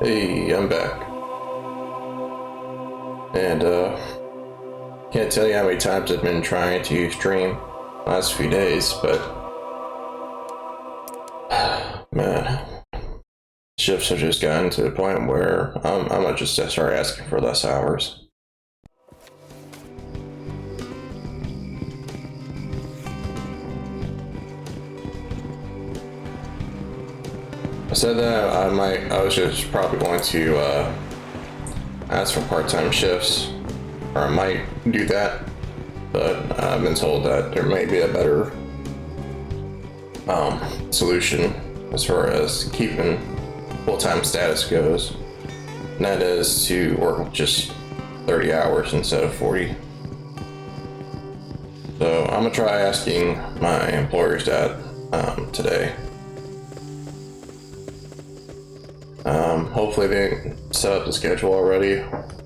Hey, I'm back. And, can't tell you how many times I've been trying to stream last few days, but, man, shifts have just gotten to the point where I'm gonna just start asking for less hours. I said that I was just probably going to, ask for part-time shifts, or I might do that, but I've been told that there may be a better solution as far as keeping full-time status goes, and that is to work just 30 hours instead of 40. So I'm gonna try asking my employer's dad today. Hopefully they set up the schedule already,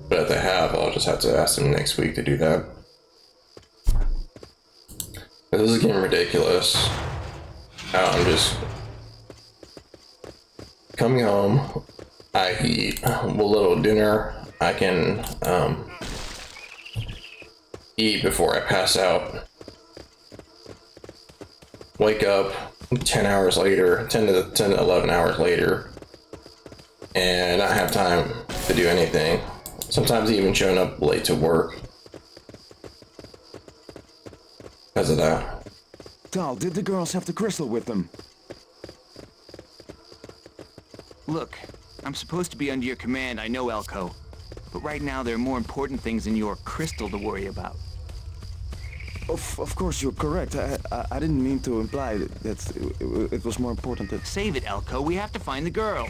but if they have, I'll just have to ask them next week to do that. This is getting ridiculous. I'm just coming home, I eat a little dinner I can eat before I pass out. Wake up 10 hours later, 10 to 11 hours later, and not have time to do anything. Sometimes even showing up late to work because of that. Tal, did the girls have the crystal with them? Look, I'm supposed to be under your command, I know, Elko. But right now there are more important things than your crystal to worry about. Of course, you're correct. I didn't mean to imply that it was more important that... Save it, Elko. We have to find the girls.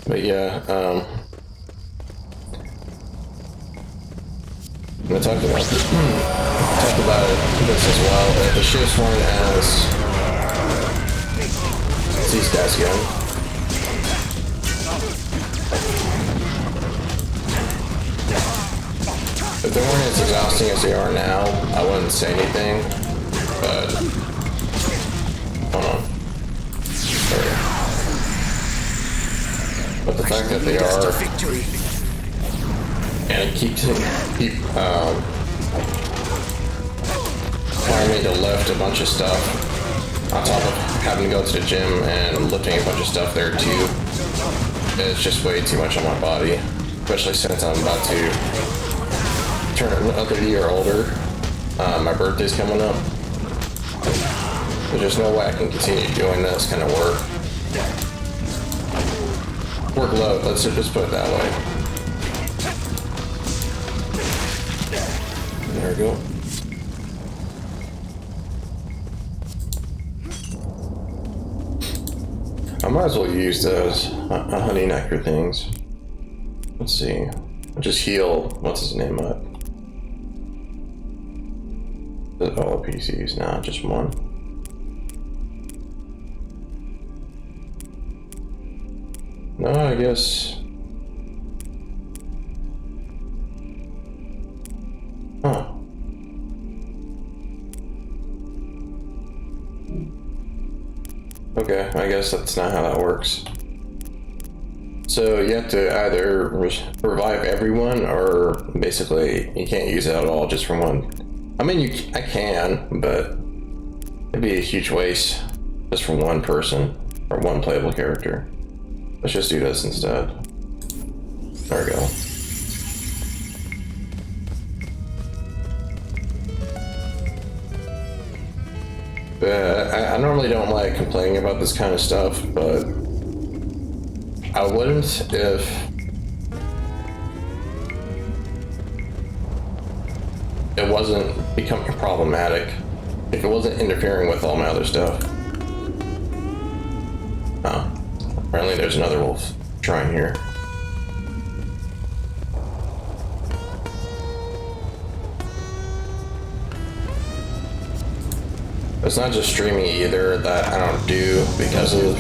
But yeah, I'm gonna talk about this as well. That the shifts weren't as these guys again. If they weren't as exhausting as they are now, I wouldn't say anything. But hold on. Sorry. But the fact that they are, and keep requiring me to lift a bunch of stuff on top of having to go to the gym and lifting a bunch of stuff there too, it's just way too much on my body, especially since I'm about to turn another year older. My birthday's coming up. There's no way I can continue doing this kind of workload, let's just put it that way. There we go. I might as well use those honey nectar things. Let's see. Just heal, what's his name up? All the PCs now, just one. No, I guess. Huh. Okay, I guess that's not how that works. So you have to either revive everyone, or basically you can't use it at all just from one. I mean, I can, but it'd be a huge waste just from one person or one playable character. Let's just do this instead. There we go. I normally don't like complaining about this kind of stuff, but I wouldn't if it wasn't becoming problematic, if it wasn't interfering with all my other stuff. Oh, apparently there's another wolf shrine here. It's not just streaming either that I don't do because of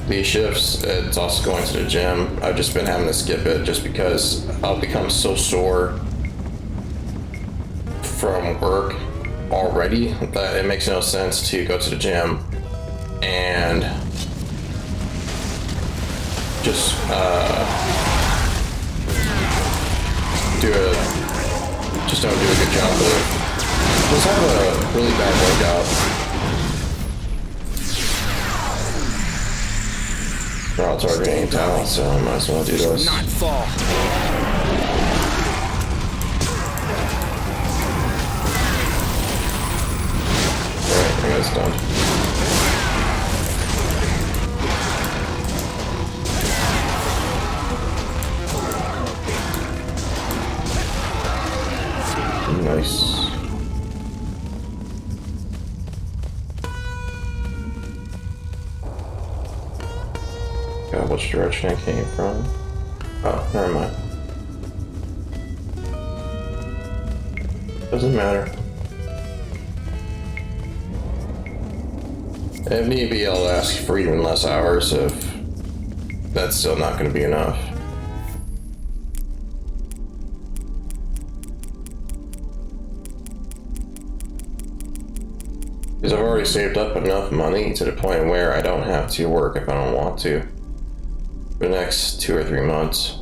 these shifts, it's also going to the gym. I've just been having to skip it just because I'll become so sore from work already that it makes no sense to go to the gym and just don't do a good job of it. Just have a really bad workout. We're all targeting talent, so I might as well do this. Not fall. Alright, I think it's done. Nice. God, which direction I came from? Oh, never mind. Doesn't matter. If need be, I'll ask for even less hours if that's still not going to be enough. Because I've already saved up enough money to the point where I don't have to work if I don't want to for the next 2 or 3 months.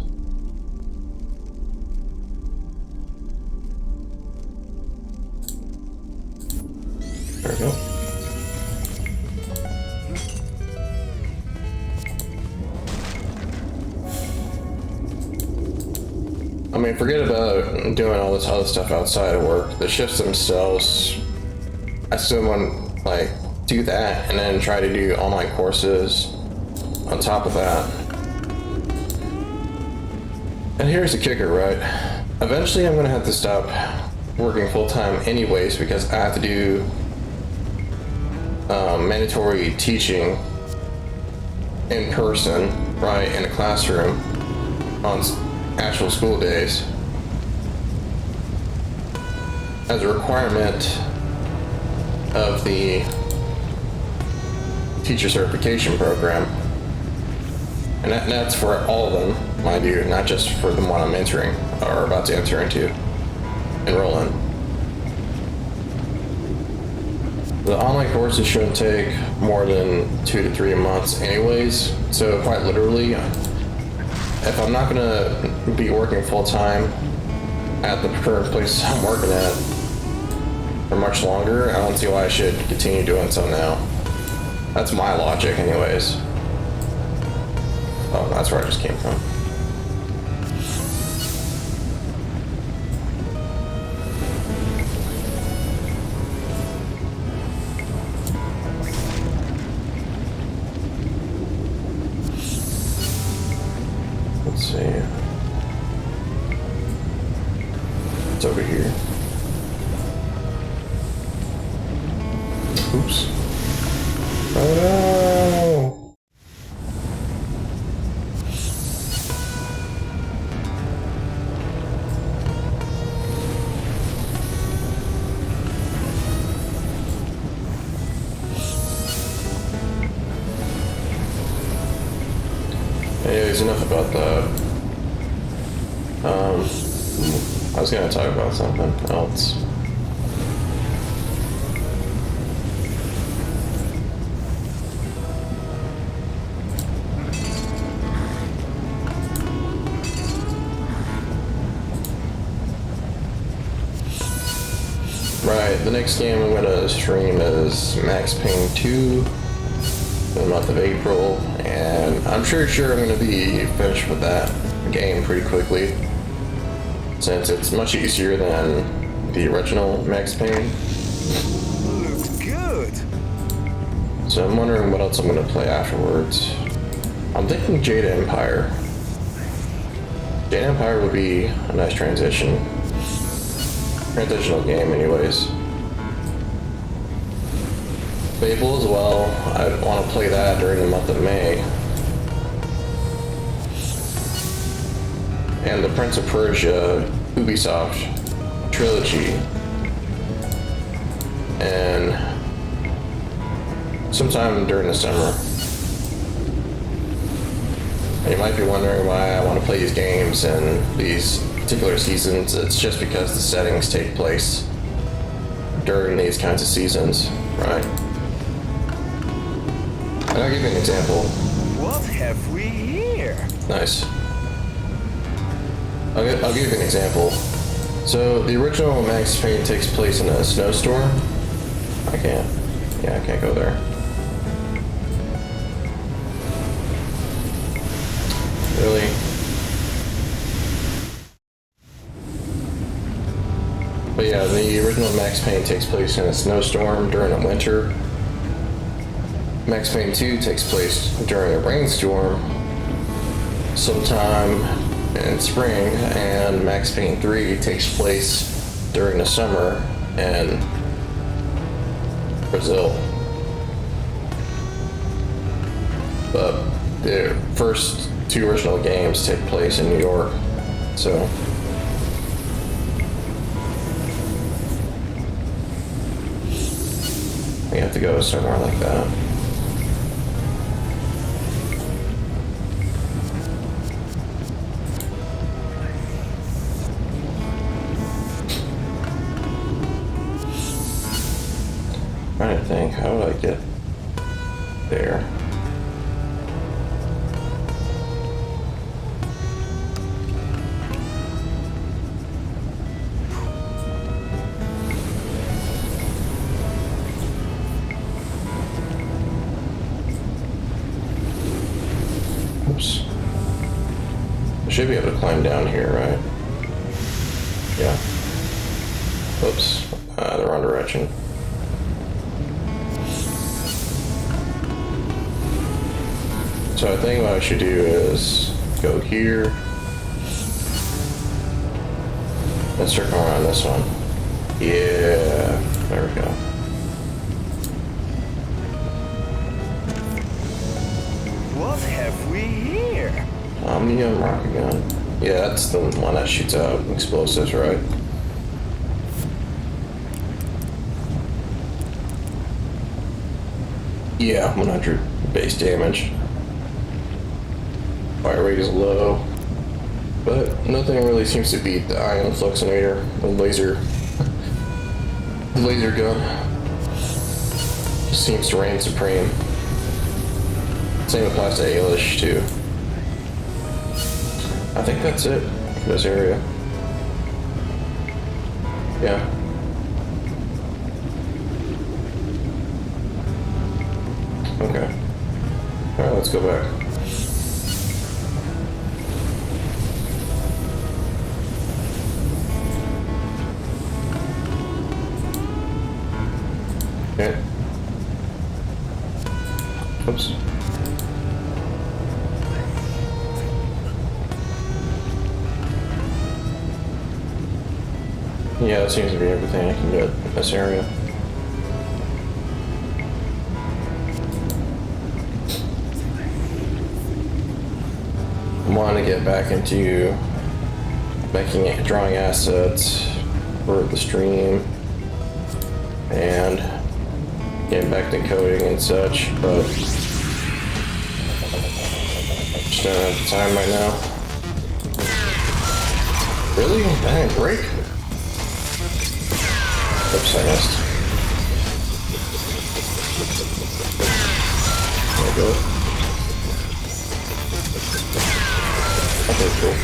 There we go. I mean, forget about doing all this other stuff outside of work. The shifts themselves, I still want to, like, do that and then try to do online courses on top of that. And here's the kicker, right? Eventually I'm going to have to stop working full-time anyways because I have to do mandatory teaching in person, right, in a classroom on actual school days as a requirement of the teacher certification program. And that's for all of them, mind you, not just for the one I'm entering or about to enter into, enroll in. The online courses shouldn't take more than 2 to 3 months anyways, so quite literally, if I'm not gonna be working full-time at the current place I'm working at for much longer, I don't see why I should continue doing so now. That's my logic anyways. Oh, that's where I just came from. Let's see. It's over here. Oops. Oh no! Anyways, enough about that. I was gonna talk about something else. Right, the next game I'm gonna stream is Max Payne 2 for the month of April, and I'm sure I'm gonna be finished with that game pretty quickly, since it's much easier than the original Max Payne. Looks good. So I'm wondering what else I'm gonna play afterwards. I'm thinking Jade Empire. Jade Empire would be a nice transitional game anyways. Fable as well, I want to play that during the month of May. And the Prince of Persia Ubisoft trilogy. And sometime during the summer. You might be wondering why I want to play these games and these particular seasons. It's just because the settings take place during these kinds of seasons, right? And I'll give you an example. What have we here? Nice. I'll give you an example. So the original Max Payne takes place in a snowstorm. I can't go there. Really? But yeah, the original Max Payne takes place in a snowstorm during a winter. Max Payne 2 takes place during a rainstorm sometime in spring, and Max Payne 3 takes place during the summer in Brazil. But the first two original games take place in New York, so we have to go somewhere like that. Trying to think, how would I get there? Oops. I should be able to climb down here, right? Yeah. Oops. The wrong direction. So I think what I should do is go here and circle around this one. Yeah, there we go. What have we here? Omnium rocket gun. Yeah, that's the one that shoots out explosives, right? Yeah, 100 base damage. Fire rate is low, but nothing really seems to beat the ion fluxinator, the laser gun. Just seems to reign supreme. Same applies to Ailish too. I think that's it for this area. Yeah. Okay. Alright, let's go back. Okay. Oops. Yeah, that seems to be everything I can get in this area. I want to get back into drawing assets for the stream and getting back to coding and such, but just don't have the time right now. Really? That didn't break? Oops, I missed. There we go. Okay, cool.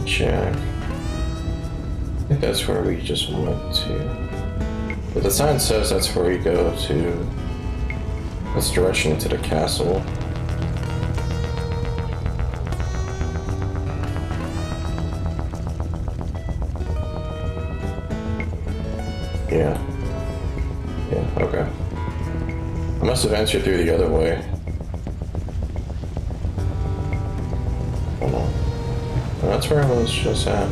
check. I think that's where we just went to. But the sign says that's where we go to. That's direction into the castle. Yeah. Yeah, okay. I must have entered through the other way. Hold on. Well, that's where I was just at.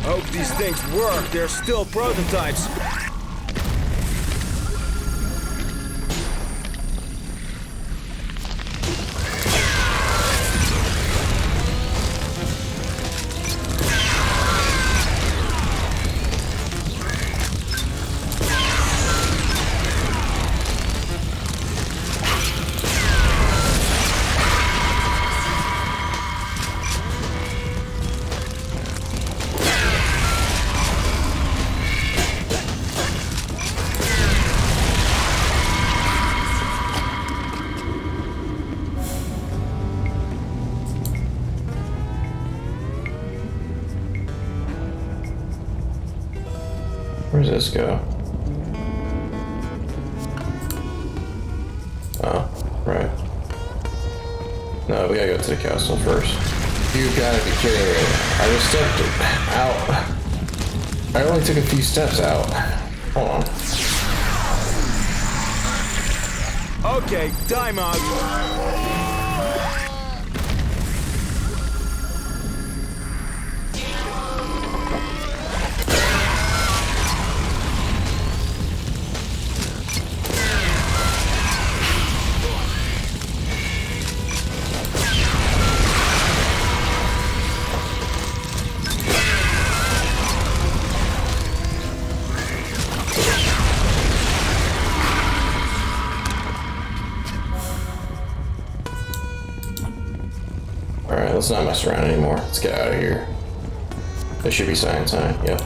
Hope these things work. They're still prototypes. Where's this go? Oh, right. No, we gotta go to the castle first. You gotta be kidding me. I just stepped out. I only took a few steps out. Hold on. Okay, time out. Alright, let's not mess around anymore. Let's get out of here. There should be sign. Yep.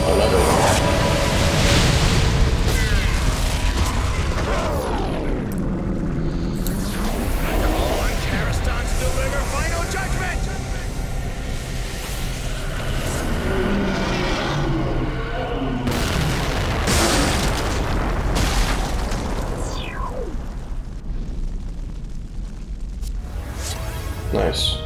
Another one. Deliver final judgment! Nice.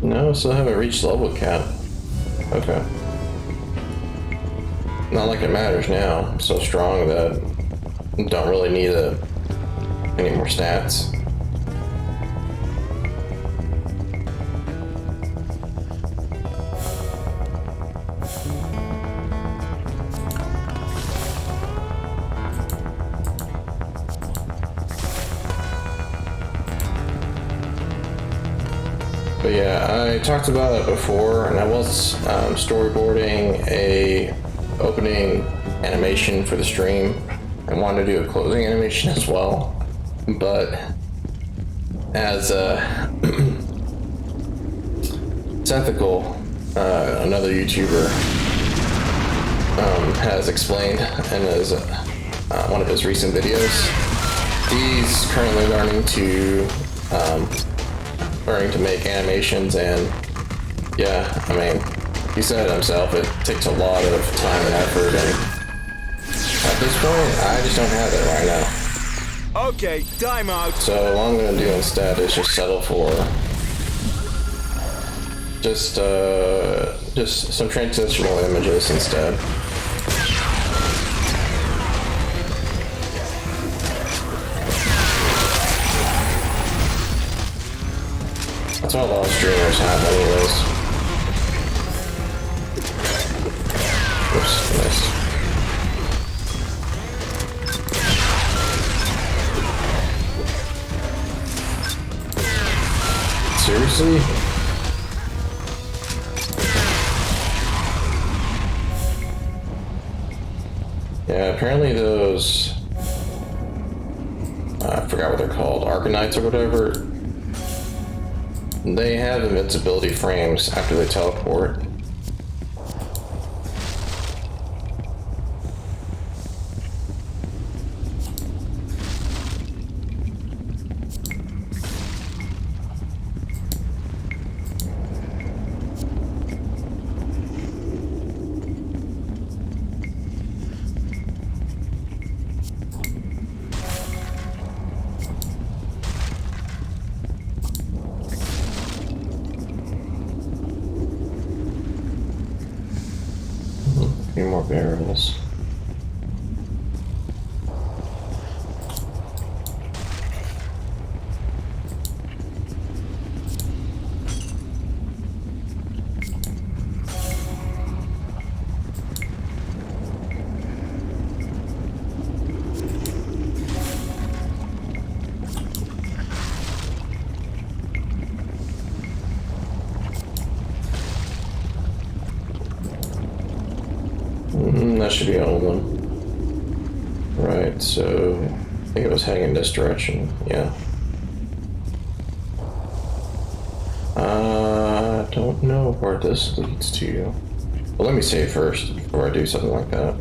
No, still haven't reached level cap. Okay. Not like it matters now. I'm so strong that I don't really need any more stats. But yeah, I talked about it before, and I was storyboarding a opening animation for the stream. I wanted to do a closing animation as well, but as Sethical, another YouTuber, has explained in his one of his recent videos, he's currently learning to make animations, and yeah, I mean, he said it himself, it takes a lot of time and effort, and this point, I just don't have it right now. Okay, timeout. So what I'm gonna do instead is just settle for just some transitional images instead. That's what a lot of streamers have anyways. Oops, missed. Seriously? Yeah, apparently those... I forgot what they're called, Arcanites or whatever. They have invincibility frames after they teleport. A few more barrels. That should be all of them. Right, so I think it was heading in this direction, yeah. I don't know where this leads to. Well, let me save first before I do something like that.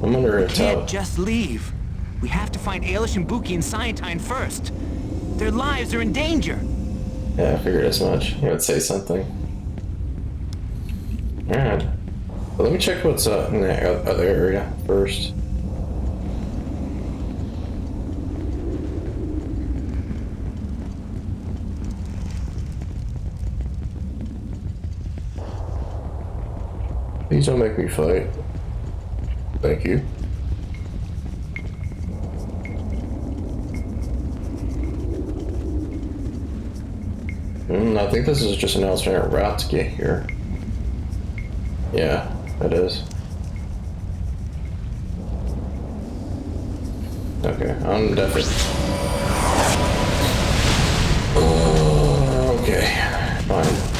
I'm under We attack. can't just leave. We have to find Ailish and Buki and Cyantine first. Their lives are in danger. Yeah, I figured as much. You would say something. Alright. Well, let me check what's in that other area first. Please don't make me fight. Thank you. I think this is just an alternate route to get here. Yeah, it is. Okay, I'm definitely... Okay, fine.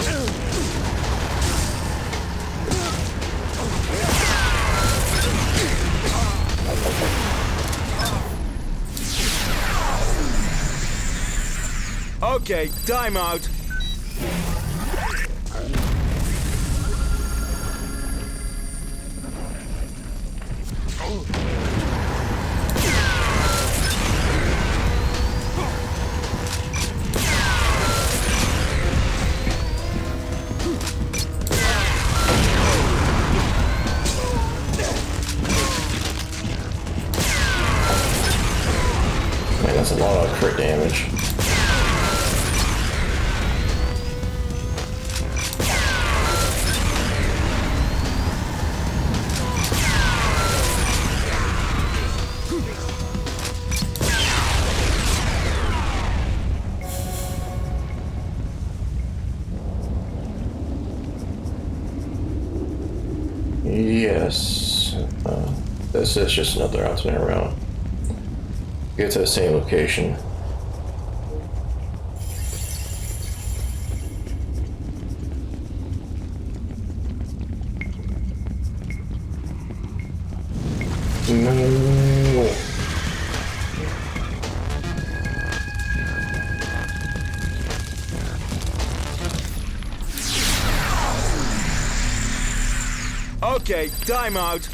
Okay, timeout. Man, that's a lot of crit damage. Yes. This is just another alternate route. Get to the same location. Okay, time out.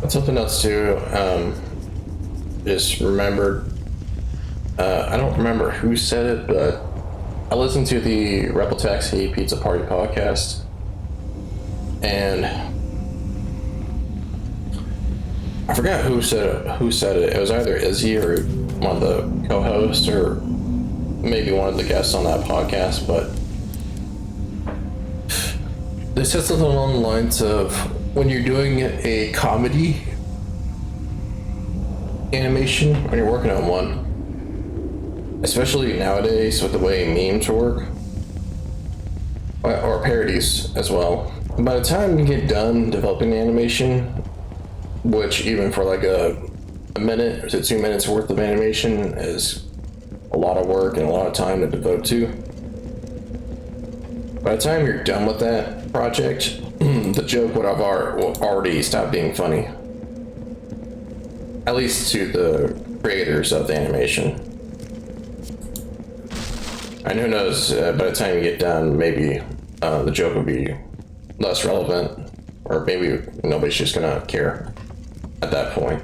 Something else too, just remembered, I don't remember who said it, but I listened to the Rebel Taxi Pizza Party podcast, and I forgot who said it. It was either Izzy or one of the co-hosts, or maybe one of the guests on that podcast, but they said something along the lines of, when you're doing a comedy animation, when you're working on one, especially nowadays with the way memes work, or parodies as well, by the time you get done developing the animation, which even for like a minute to 2 minutes worth of animation is a lot of work and a lot of time to devote to, by the time you're done with that project, the joke would have already stopped being funny. At least to the creators of the animation. And who knows, by the time you get done, maybe the joke will be less relevant, or maybe nobody's just gonna care at that point.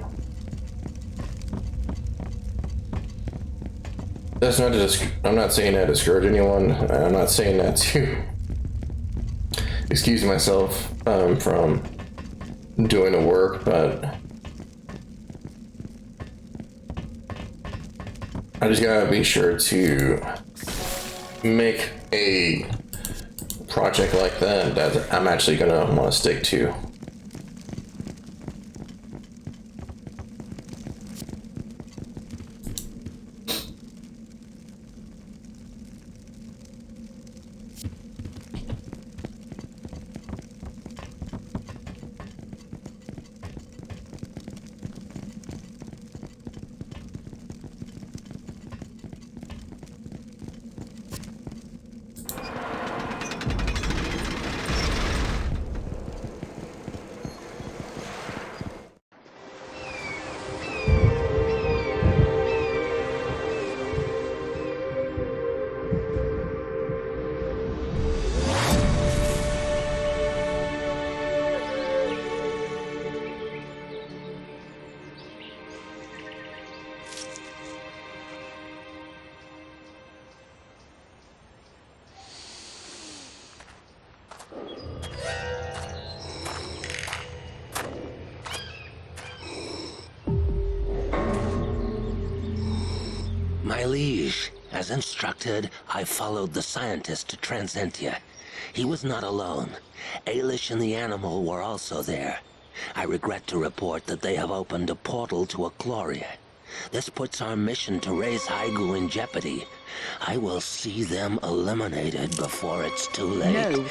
That's not I'm not saying that to discourage anyone. I'm not saying that to excuse myself from doing the work, but I just gotta be sure to make a project like that I'm actually gonna want to stick to. My liege, as instructed, I followed the scientist to Transcentia. He was not alone. Ailish and the animal were also there. I regret to report that they have opened a portal to a Gloria. This puts our mission to raise Haigu in jeopardy. I will see them eliminated before it's too late. No,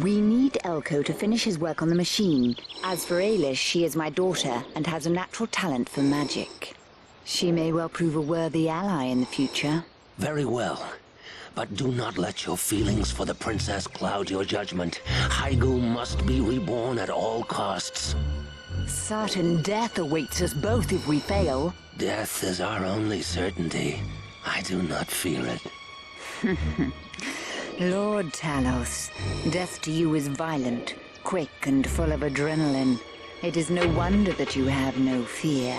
we need Elko to finish his work on the machine. As for Ailish, she is my daughter and has a natural talent for magic. She may well prove a worthy ally in the future. Very well. But do not let your feelings for the princess cloud your judgment. Haigu must be reborn at all costs. Certain death awaits us both if we fail. Death is our only certainty. I do not fear it. Lord Talos, death to you is violent, quick and full of adrenaline. It is no wonder that you have no fear.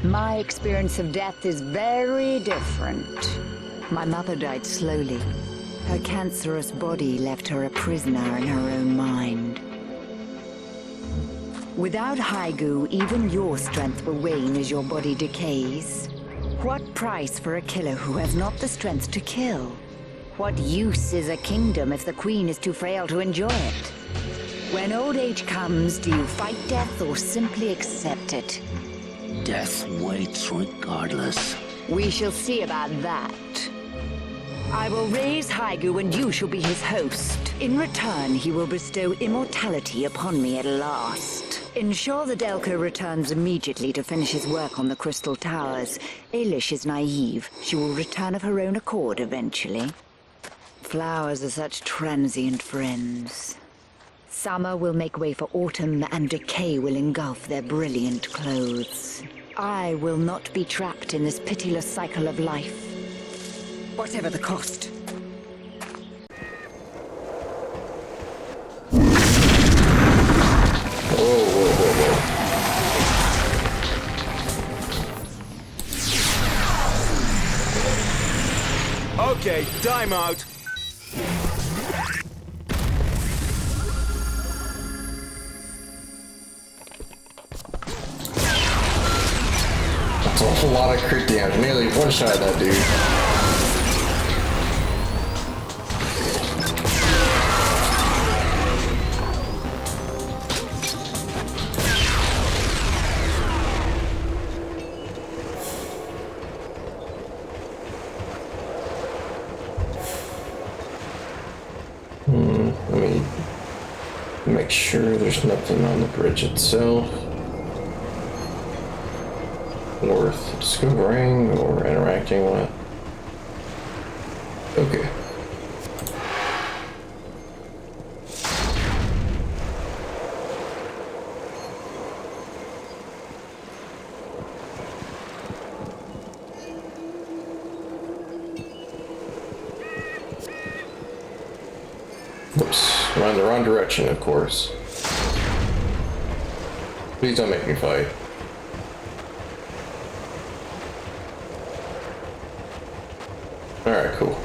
My experience of death is very different. My mother died slowly. Her cancerous body left her a prisoner in her own mind. Without Haigu, even your strength will wane as your body decays. What price for a killer who has not the strength to kill? What use is a kingdom if the queen is too frail to enjoy it? When old age comes, do you fight death or simply accept it? Death waits regardless. We shall see about that. I will raise Haigu and you shall be his host. In return, he will bestow immortality upon me at last. Ensure that Elko returns immediately to finish his work on the Crystal Towers. Ailish is naive. She will return of her own accord eventually. Flowers are such transient friends. Summer will make way for autumn, and decay will engulf their brilliant clothes. I will not be trapped in this pitiless cycle of life, whatever the cost. Whoa, whoa, whoa, whoa. Okay, time out. That's an awful lot of crit damage. Nearly one shot at that dude. Let me make sure there's nothing on the bridge itself worth discovering or interacting with. Okay. Whoops, I'm in the wrong direction, of course. Please don't make me fight. Alright, cool.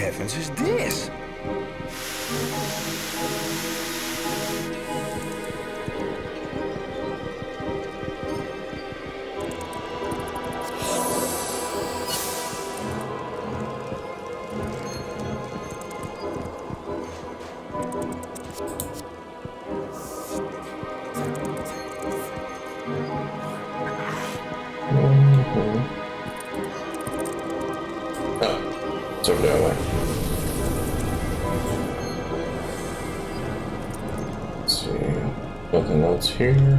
heavens is this? It's over that way. Let's see. Nothing else here.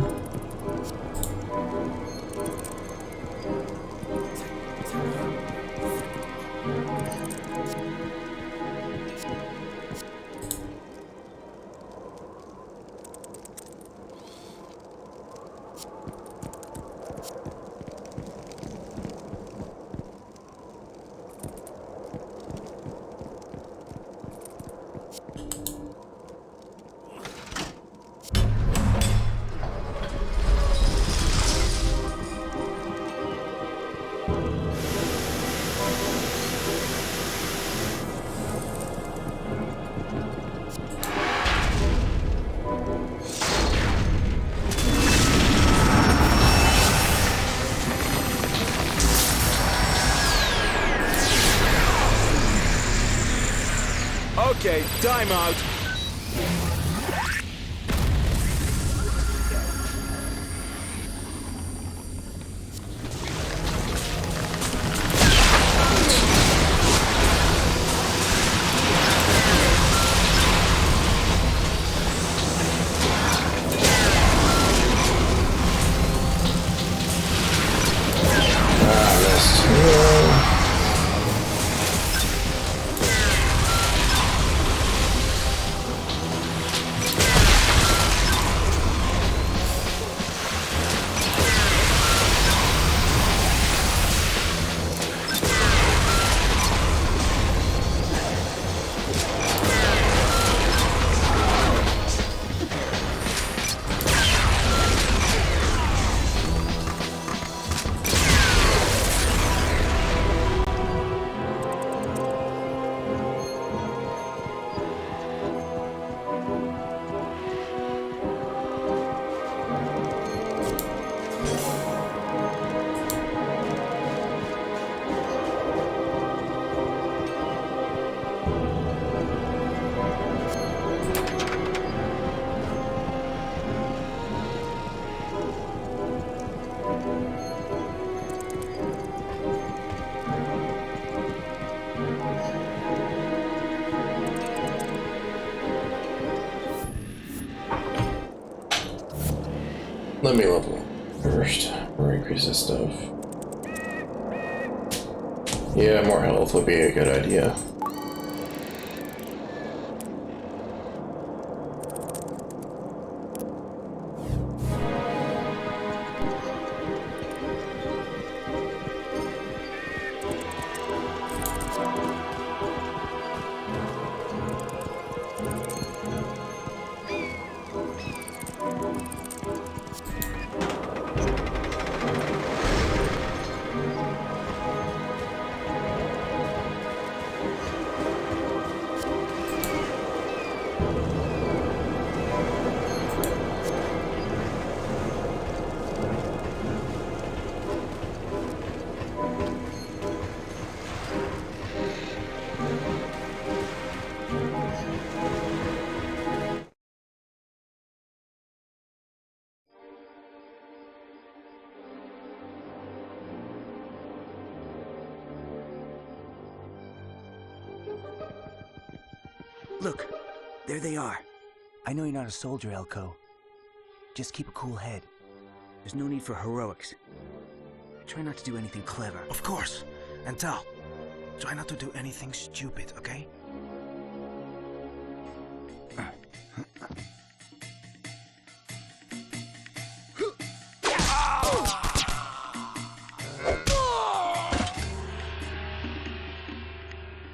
Okay, time out. Let me level up first, or increase this stuff. Yeah, more health would be a good idea. Look, there they are. I know you're not a soldier, Elko. Just keep a cool head. There's no need for heroics. Try not to do anything clever. Of course. And Tal, try not to do anything stupid, okay?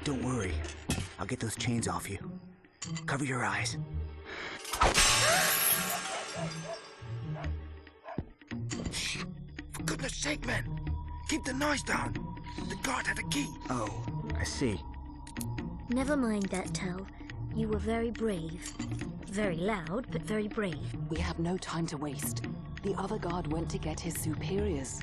Don't worry. I'll get those chains off you. Cover your eyes. For goodness sake, man! Keep the noise down! The guard had a key! Oh, I see. Never mind that, Tal. You were very brave. Very loud, but very brave. We have no time to waste. The other guard went to get his superiors.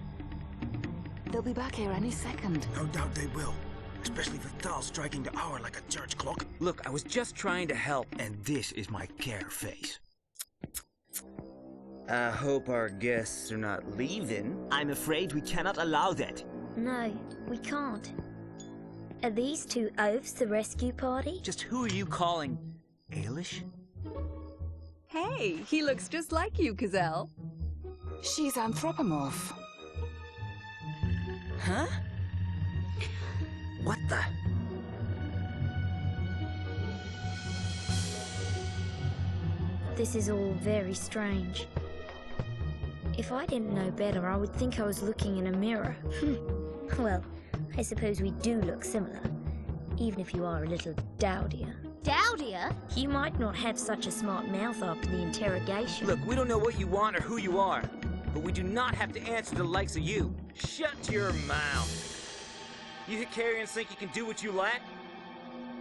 They'll be back here any second. No doubt they will. Especially with Tal striking the hour like a church clock. Look, I was just trying to help. And this is my care face. I hope our guests are not leaving. I'm afraid we cannot allow that. No, we can't. Are these two oafs the rescue party? Just who are you calling? Ailish? Hey, he looks just like you, Gazelle. She's anthropomorph. Huh? What the? This is all very strange. If I didn't know better, I would think I was looking in a mirror. Well, I suppose we do look similar, even if you are a little dowdier. Dowdier? You might not have such a smart mouth after the interrogation. Look, we don't know what you want or who you are, but we do not have to answer to the likes of you. Shut your mouth. You hit carrier and think you can do what you like?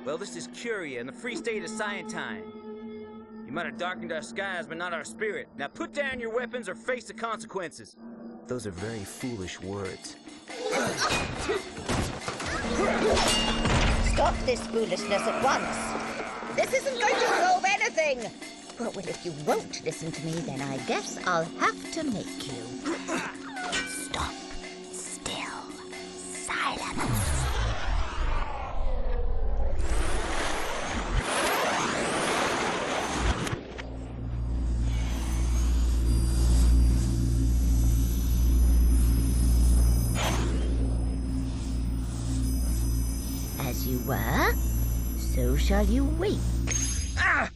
Well, this is Curia in the free state of Scientine. You might have darkened our skies, but not our spirit. Now put down your weapons or face the consequences. Those are very foolish words. Stop this foolishness at once. This isn't going to solve anything! Well, if you won't listen to me, then I guess I'll have to make you. Stop. Still. Silence. As you were, so shall you wake. Ah!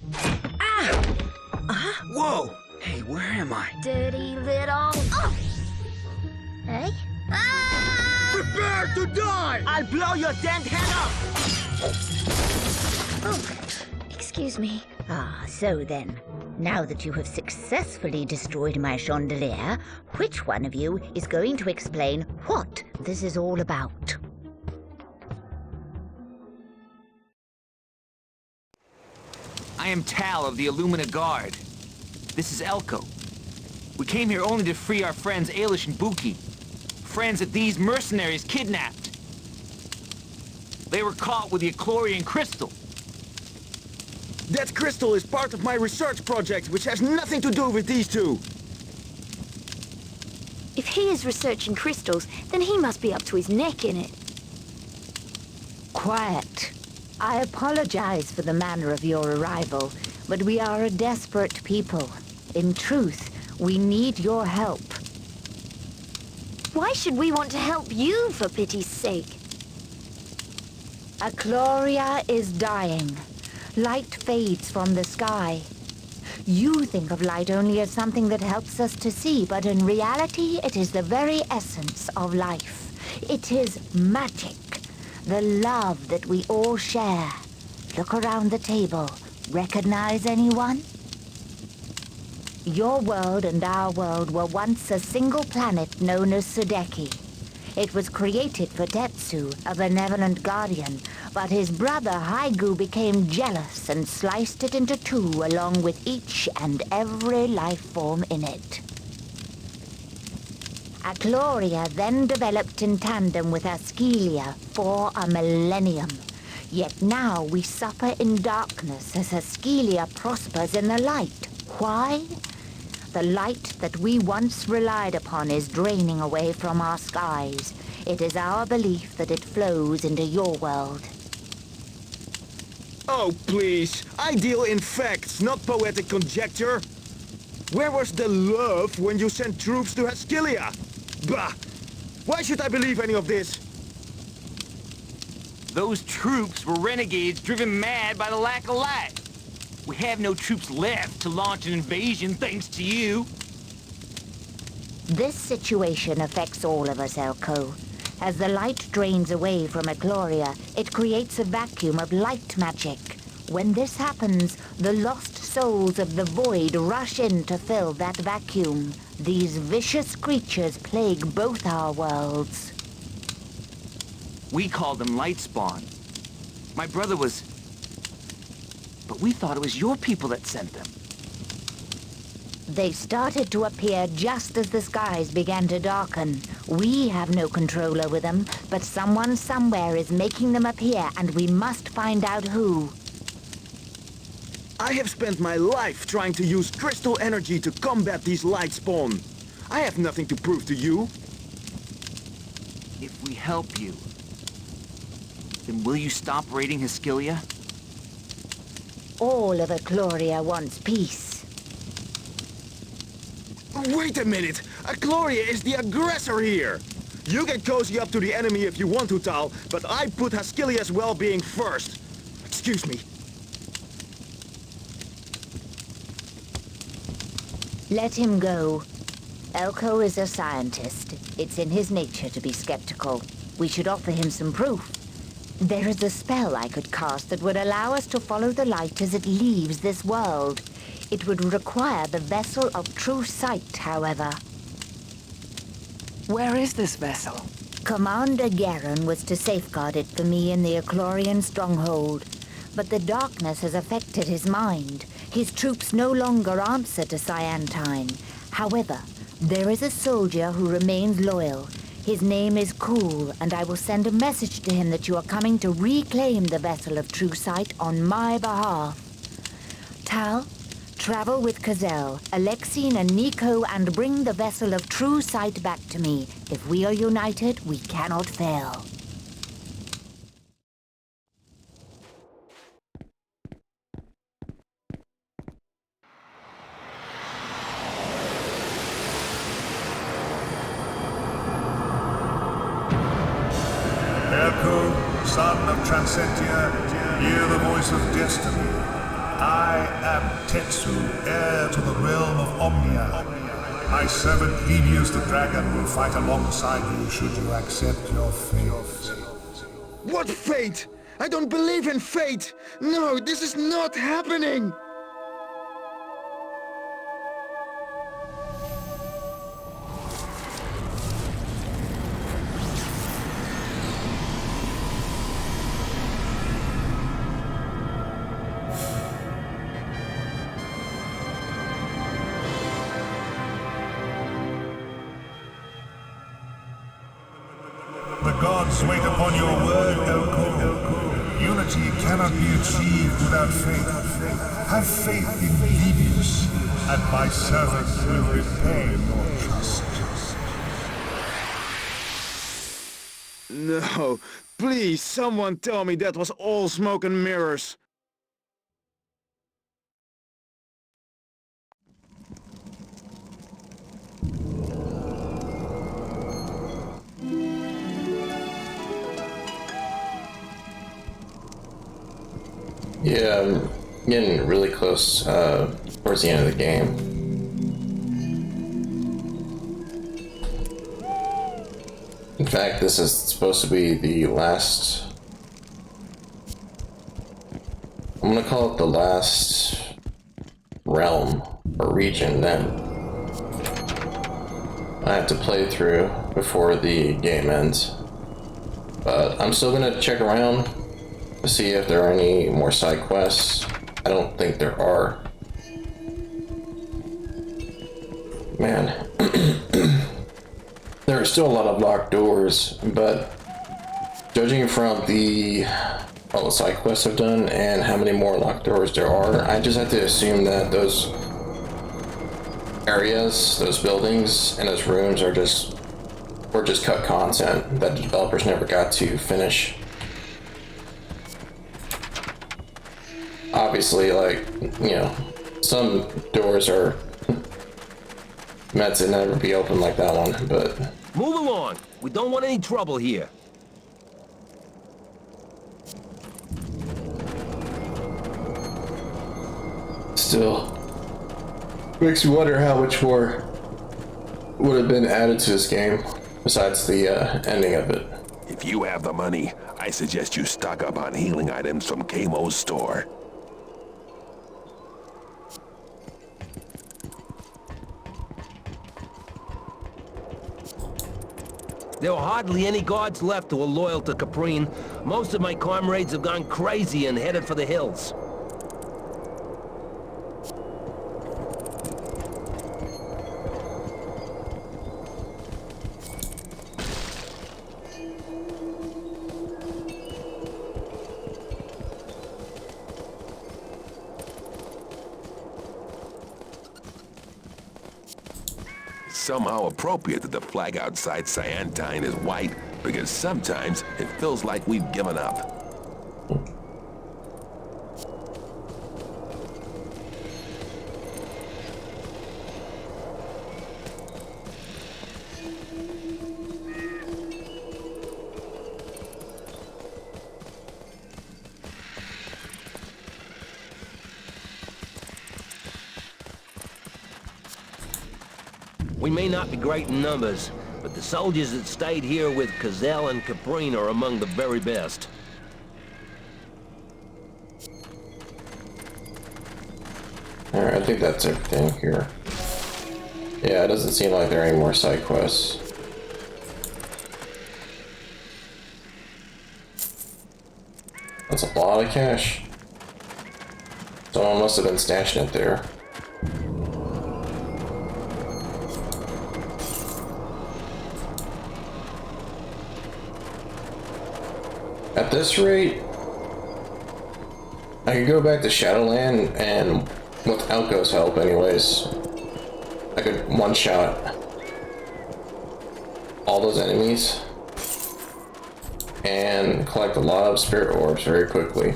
Ah! Whoa! Hey, where am I? Dirty little... Oh! Hey? Ah! Prepare to die! I'll blow your damned head up! Oh, excuse me. Ah, so then, now that you have successfully destroyed my chandelier, which one of you is going to explain what this is all about? I am Tal of the Illumina Guard. This is Elko. We came here only to free our friends Ailish and Buki. Friends that these mercenaries kidnapped. They were caught with the Echlorian crystal. That crystal is part of my research project, which has nothing to do with these two. If he is researching crystals, then he must be up to his neck in it. Quiet. I apologize for the manner of your arrival, but we are a desperate people. In truth, we need your help. Why should we want to help you, for pity's sake? Echloria is dying. Light fades from the sky. You think of light only as something that helps us to see, but in reality, it is the very essence of life. It is magic. The love that we all share. Look around the table. Recognize anyone? Your world and our world were once a single planet known as Sudeki. It was created for Tetsu, a benevolent guardian, but his brother Haigu became jealous and sliced it into two along with each and every life form in it. Echloria then developed in tandem with Askelia for a millennium. Yet now we suffer in darkness as Askelia prospers in the light. Why? The light that we once relied upon is draining away from our skies. It is our belief that it flows into your world. Oh, please. I deal in facts, not poetic conjecture. Where was the love when you sent troops to Askelia? Bah! Why should I believe any of this? Those troops were renegades driven mad by the lack of light. We have no troops left to launch an invasion thanks to you. This situation affects all of us, Elko. As the light drains away from Echloria, it creates a vacuum of light magic. When this happens, the lost souls of the void rush in to fill that vacuum. These vicious creatures plague both our worlds. We called them Lightspawn. My brother was... But we thought it was your people that sent them. They started to appear just as the skies began to darken. We have no control over them, but someone somewhere is making them appear, and we must find out who. I have spent my life trying to use crystal energy to combat these Lightspawn. I have nothing to prove to you. If we help you, then will you stop raiding Askelia? All of Echloria wants peace. Wait a minute! Echloria is the aggressor here! You can cozy up to the enemy if you want to, Tal, but I put Askelia's well-being first. Excuse me. Let him go. Elko is a scientist. It's in his nature to be skeptical. We should offer him some proof. There is a spell I could cast that would allow us to follow the light as it leaves this world. It would require the vessel of true sight, however. Where is this vessel? Commander Garen was to safeguard it for me in the Echlorian stronghold. But the darkness has affected his mind. His troops no longer answer to Cyantine. However, there is a soldier who remains loyal. His name is Cool, and I will send a message to him that you are coming to reclaim the vessel of True Sight on my behalf. Tal, travel with Kazel, Alexine, and Nico and bring the vessel of True Sight back to me. If we are united, we cannot fail. Elko, son of Transcentia, hear the voice of destiny. I am Tetsu, heir to the realm of Omnia. My servant Helios the Dragon will fight alongside you should you accept your fate. What fate? I don't believe in fate! No, this is not happening! The gods wait upon your word, Elko. Unity cannot be achieved without faith. Have faith in Helios, and my servant will repay your trust. No, please, someone tell me that was all smoke and mirrors. Yeah, I'm getting really close towards the end of the game. In fact, this is supposed to be the last... I'm gonna call it the last realm or region that I have to play through before the game ends. But I'm still gonna check around to see if there are any more side quests. I don't think there are. Man. There are still a lot of locked doors, but judging from all the side quests I've done and how many more locked doors there are, I just have to assume that those areas, those buildings, and those rooms were just cut content that the developers never got to finish. Obviously, like, you know, some doors are meant to never be open like that one, but... Move along! We don't want any trouble here. Still, makes me wonder how much more would have been added to this game, besides the ending of it. If you have the money, I suggest you stock up on healing items from Kamo's store. There are hardly any guards left who are loyal to Caprine. Most of my comrades have gone crazy and headed for the hills. Somehow appropriate that the flag outside Cyantine is white, because sometimes it feels like we've given up. We may not be great in numbers, but the soldiers that stayed here with Kazel and Caprine are among the very best. Alright, I think that's everything here. Yeah, it doesn't seem like there are any more side quests. That's a lot of cash. Someone must have been stashing it there. this rate, I could go back to Shadowland, and with Elko's help anyways, I could one-shot all those enemies and collect a lot of spirit orbs very quickly.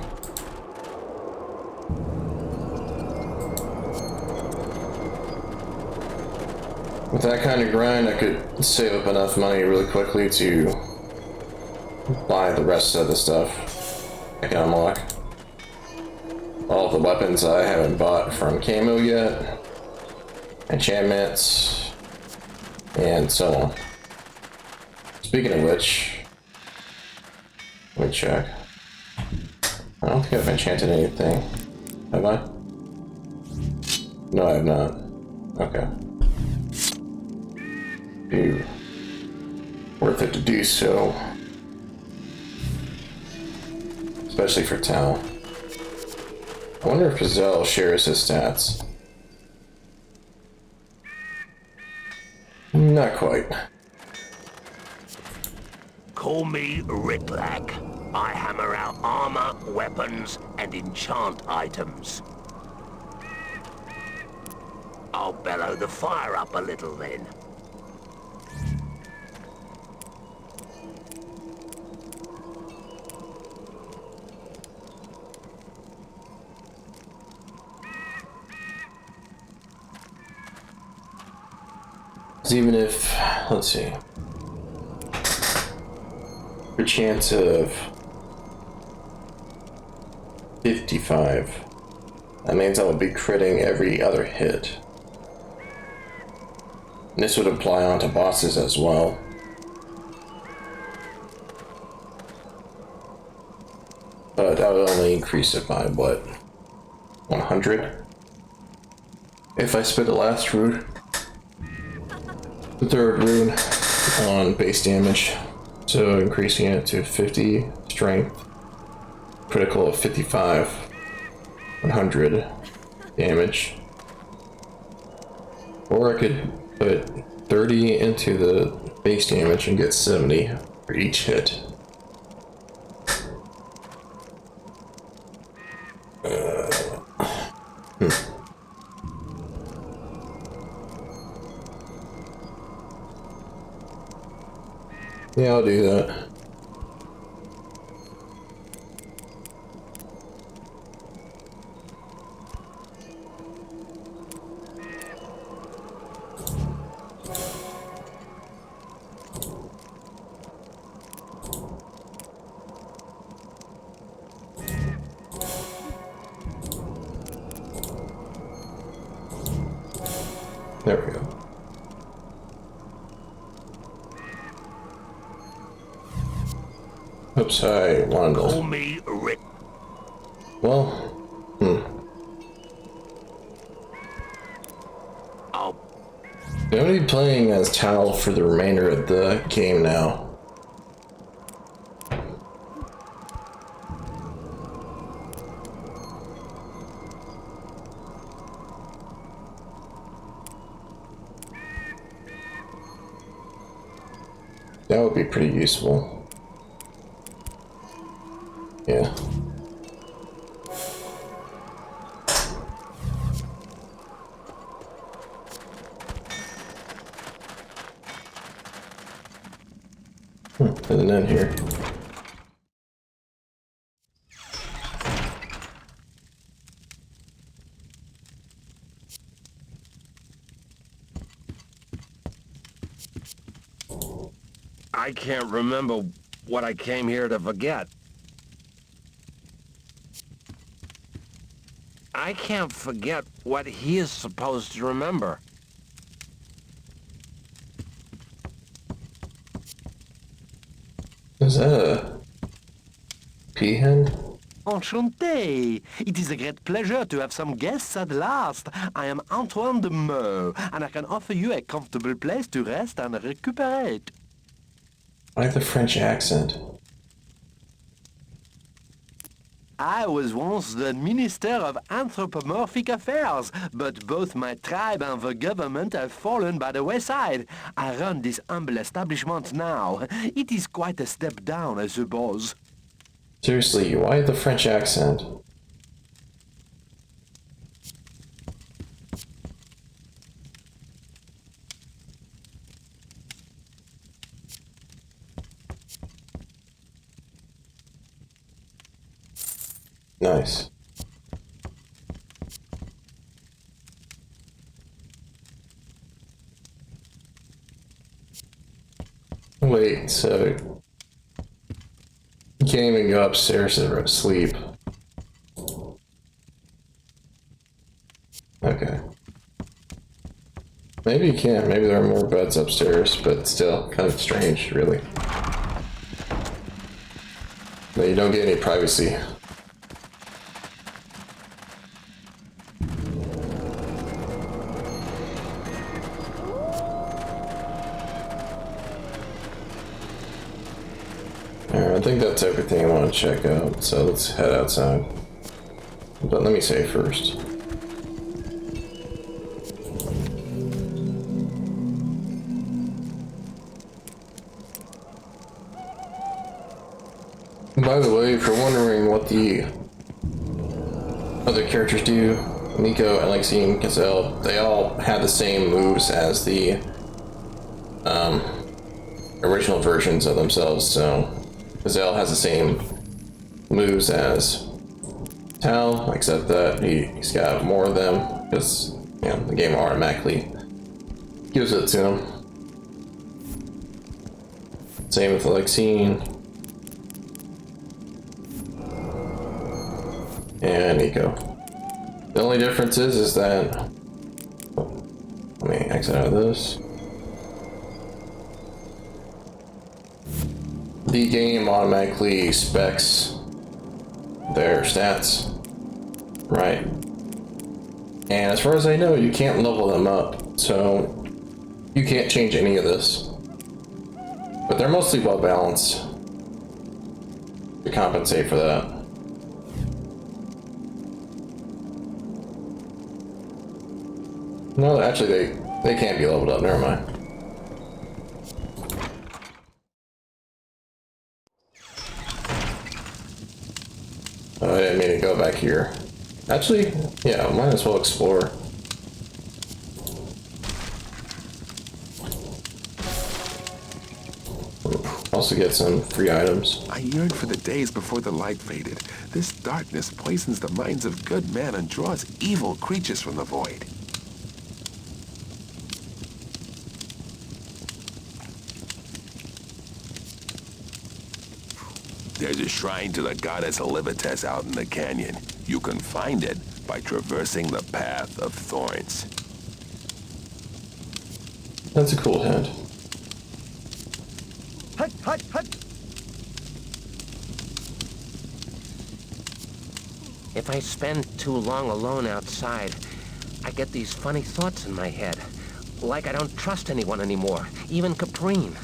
With that kind of grind, I could save up enough money really quickly to buy the rest of the stuff I can unlock. All the weapons I haven't bought from Camo yet, enchantments, and so on. Speaking of which, let me check. I don't think I've enchanted anything. Have I? No, I have not. Okay. Be worth it to do so. Especially for Tal. I wonder if Gazelle shares his stats. Not quite. Call me Riplack. I hammer out armor, weapons, and enchant items. I'll bellow the fire up a little then. Even if, let's see, a chance of 55, that means I would be critting every other hit. And this would apply onto bosses as well. But I would only increase it by, what, 100? If I spit the last rune. The third rune on base damage, so increasing it to 50 strength, critical of 55, 100 damage. Or I could put 30 into the base damage and get 70 for each hit. Yeah, I'll do that. There we go. Oops, I wanted to... Call me Rick. Well, I'll... I'm gonna be playing as Tal for the remainder of the game now. That would be pretty useful. Yeah. There's an end here. I can't remember what I came here to forget. I can't forget what he is supposed to remember. Is that a peahen? Enchanté! It is a great pleasure to have some guests at last. I am Antoine de Meaux, and I can offer you a comfortable place to rest and recuperate. I like the French accent. I was once the Minister of Anthropomorphic Affairs, but both my tribe and the government have fallen by the wayside. I run this humble establishment now. It is quite a step down, I suppose. Seriously, why the French accent? Nice. Wait, so you can't even go upstairs to sleep. Okay. Maybe you can. Maybe there are more beds upstairs, but still kind of strange, really. But you don't get any privacy. Alright, I think that's everything I want to check out, so let's head outside. But let me save first. By the way, if you're wondering what the other characters do, Nico, Alexine, Gazelle, they all have the same moves as the original versions of themselves, so Gazelle has the same moves as Tal, except that he's got more of them, because, you know, the game automatically gives it to him. Same with Alexine. And Nico. The only difference is that... Let me exit out of this. The game automatically specs their stats, right? And as far as I know, you can't level them up, so you can't change any of this. But they're mostly well balanced to compensate for that. No, actually, they can't be leveled up. Never mind. Oh, I didn't mean to go back here. Actually, yeah, might as well explore. Also get some free items. I yearned for the days before the light faded. This darkness poisons the minds of good men and draws evil creatures from the void. There's a shrine to the goddess Olivites out in the canyon. You can find it by traversing the Path of Thorns. That's a cool hint. Hut, hut, hut! If I spend too long alone outside, I get these funny thoughts in my head. Like I don't trust anyone anymore, even Caprine.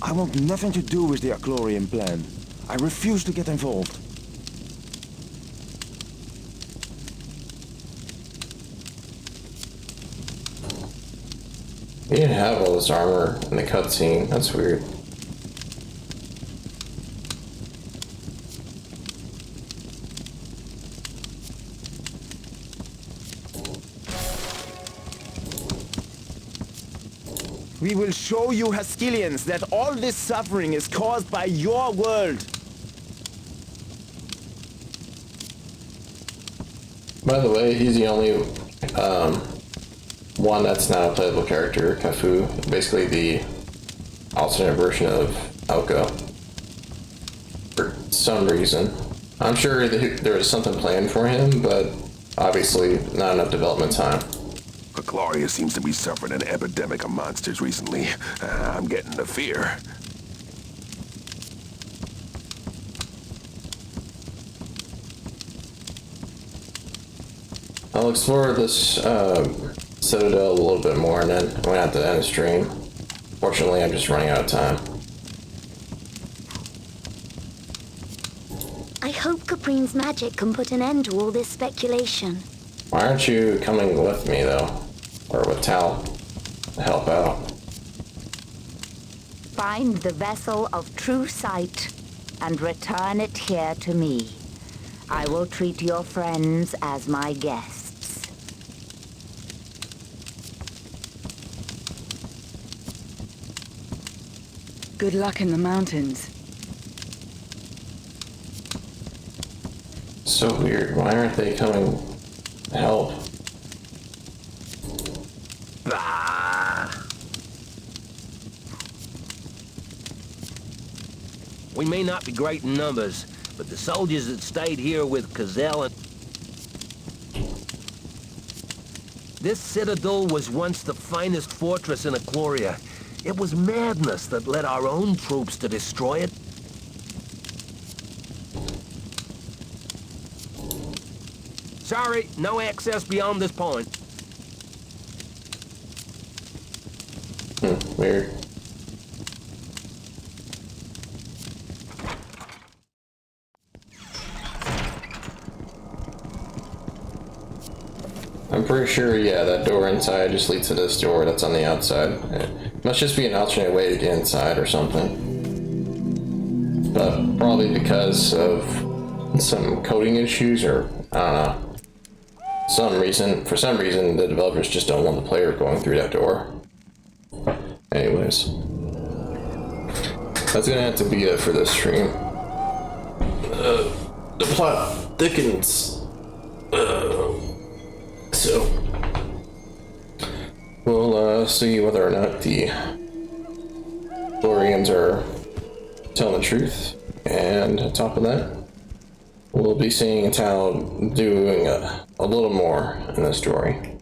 I want nothing to do with the Aclorian plan. I refuse to get involved. He didn't have all this armor in the cutscene. That's weird. We will show you Haskillians that all this suffering is caused by your world. By the way, he's the only one that's not a playable character, Cafu. Basically the alternate version of Elko. For some reason. I'm sure there was something planned for him, but obviously not enough development time. Gloria seems to be suffering an epidemic of monsters recently. I'm getting the fear. I'll explore this Citadel a little bit more, and then I'm gonna have to end the stream. Fortunately, I'm just running out of time. I hope Caprine's magic can put an end to all this speculation. Why aren't you coming with me, though? Or with Tal to help out? Find the vessel of true sight and return it here to me. I will treat your friends as my guests. Good luck in the mountains. So weird. Why aren't they coming to help? We may not be great in numbers, but the soldiers that stayed here with Cazell and... This citadel was once the finest fortress in Ecloria. It was madness that led our own troops to destroy it. Sorry, no access beyond this point. Weird. I'm pretty sure, yeah, that door inside just leads to this door that's on the outside. It must just be an alternate way to get inside or something. But probably because of some coding issues, or I don't know. For some reason, the developers just don't want the player going through that door. Anyways. That's gonna have to be it for this stream. The plot thickens. So, we'll see whether or not the Florians are telling the truth. And on top of that, we'll be seeing Tal doing a little more in the story.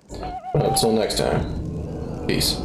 But until next time, peace.